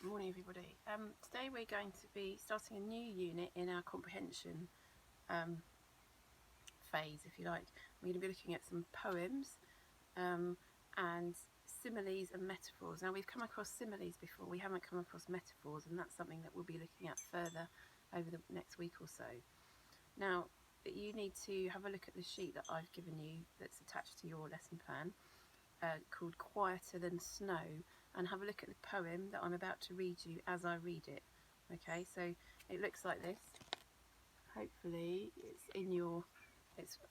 Good morning, everybody. Today we're going to be starting a new unit in our comprehension phase, if you like. We're going to be looking at some poems and similes and metaphors. Now, we've come across similes before, we haven't come across metaphors, and that's something that we'll be looking at further over the next week or so. Now, you need to have a look at the sheet that I've given you that's attached to your lesson plan, called Quieter Than Snow, and have a look at the poem that I'm about to read you as I read it. Okay, so it looks like this. Hopefully it's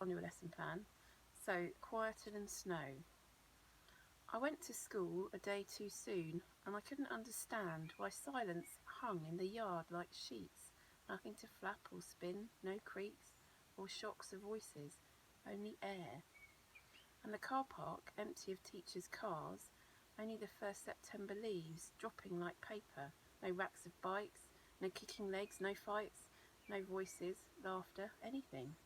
on your lesson plan. So, Quieter Than Snow. I went to school a day too soon, and I couldn't understand why silence hung in the yard like sheets. Nothing to flap or spin, no creaks or shocks of voices, only air. And the car park empty of teachers' cars, only the first September leaves dropping like paper, no racks of bikes, no kicking legs, no fights, no voices, laughter, anything.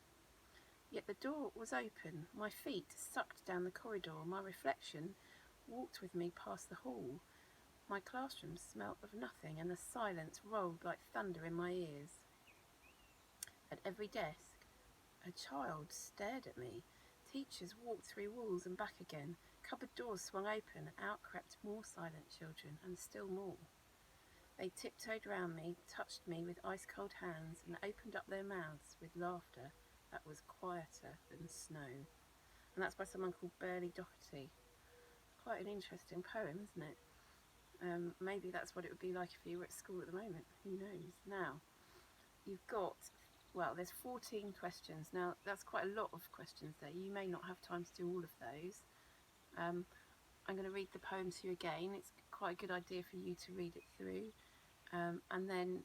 Yet the door was open, my feet sucked down the corridor, my reflection walked with me past the hall. My classroom smelt of nothing, and the silence rolled like thunder in my ears. At every desk, a child stared at me. Teachers walked through walls and back again. Cupboard doors swung open, out crept more silent children, and still more. They tiptoed round me, touched me with ice-cold hands, and opened up their mouths with laughter that was quieter than snow. And that's by someone called Burley Doherty. Quite an interesting poem, isn't it? Maybe that's what it would be like if you were at school at the moment. Who knows? Now, you've got, well, there's 14 questions. Now, that's quite a lot of questions there. You may not have time to do all of those. I'm going to read the poem to you again. It's quite a good idea for you to read it through. And then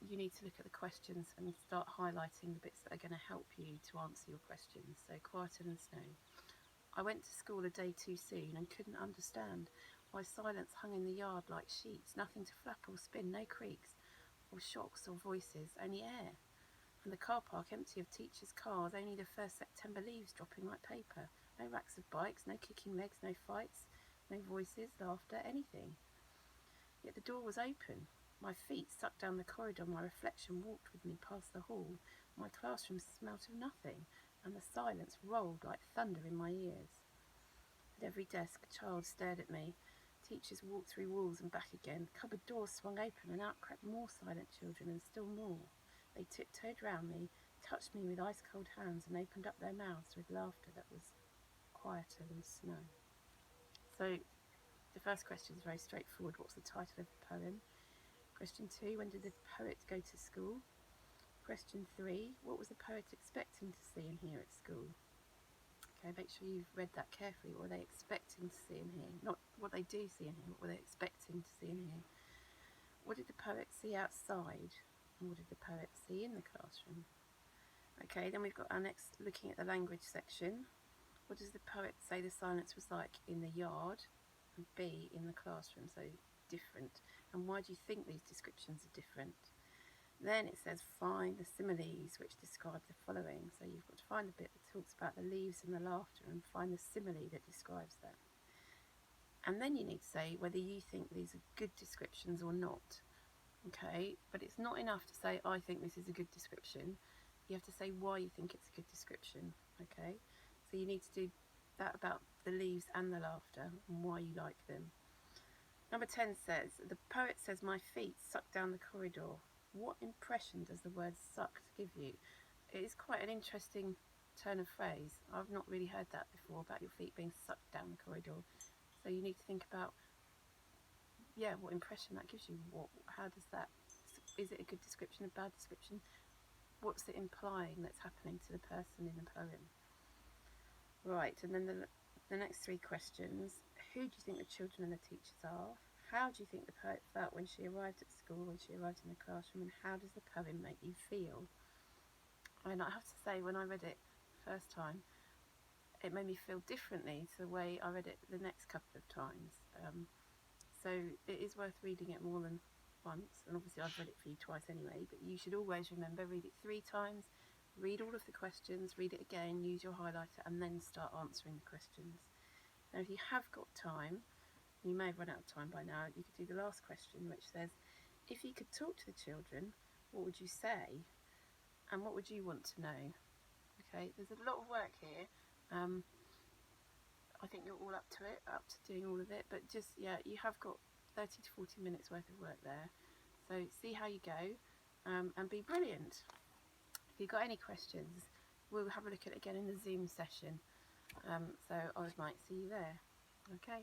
you need to look at the questions and start highlighting the bits that are going to help you to answer your questions. So, Quieter Than Snow. I went to school a day too soon and couldn't understand why silence hung in the yard like sheets, nothing to flap or spin, no creaks or shocks or voices, only air. And the car park empty of teachers' cars, only the first September leaves dropping like paper. No racks of bikes, no kicking legs, no fights, no voices, laughter, anything. Yet the door was open. My feet sucked down the corridor, my reflection walked with me past the hall. My classroom smelt of nothing, and the silence rolled like thunder in my ears. At every desk, a child stared at me. Teachers walked through walls and back again. Cupboard doors swung open, and out crept more silent children, and still more. They tiptoed round me, touched me with ice-cold hands, and opened up their mouths with laughter that was quieter than snow. So, the first question is very straightforward. What's the title of the poem? Question 2, when did the poet go to school? Question 3, what was the poet expecting to see and hear at school? Okay, make sure you've read that carefully. What were they expecting to see and hear? Not what they do see and hear, what were they expecting to see and hear? What did the poet see outside? And what did the poet see in the classroom? Okay, then we've got our next, looking at the language section. What does the poet say the silence was like in the yard? And B, in the classroom, so different. And why do you think these descriptions are different? Then it says find the similes which describe the following. So you've got to find the bit that talks about the leaves and the laughter and find the simile that describes them. And then you need to say whether you think these are good descriptions or not. Okay, but it's not enough to say I think this is a good description. You have to say why you think it's a good description. Okay, so you need to do that about the leaves and the laughter and why you like them. Number 10 says, the poet says my feet sucked down the corridor. What impression does the word sucked give you? It is quite an interesting turn of phrase. I've not really heard that before, about your feet being sucked down the corridor. So you need to think about, what impression that gives you. How does that, is it a good description, a bad description? What's it implying that's happening to the person in the poem? Right, and then the next 3 questions. Who do you think the children and the teachers are? How do you think the poet felt when she arrived at school, when she arrived in the classroom, and how does the poem make you feel? And I have to say, when I read it the first time, it made me feel differently to the way I read it the next couple of times. So it is worth reading it more than once, and obviously I've read it for you twice anyway, but you should always remember, read it 3 times, read all of the questions, read it again, use your highlighter, and then start answering the questions. Now if you have got time, You may have run out of time by now. You could do the last question, which says, if you could talk to the children, what would you say? And what would you want to know? Okay, there's a lot of work here. I think you're all up to it, up to doing all of it, but just, yeah, you have got 30 to 40 minutes worth of work there. So see how you go, and be brilliant. If you've got any questions, we'll have a look at it again in the Zoom session. So I might see you there. Okay.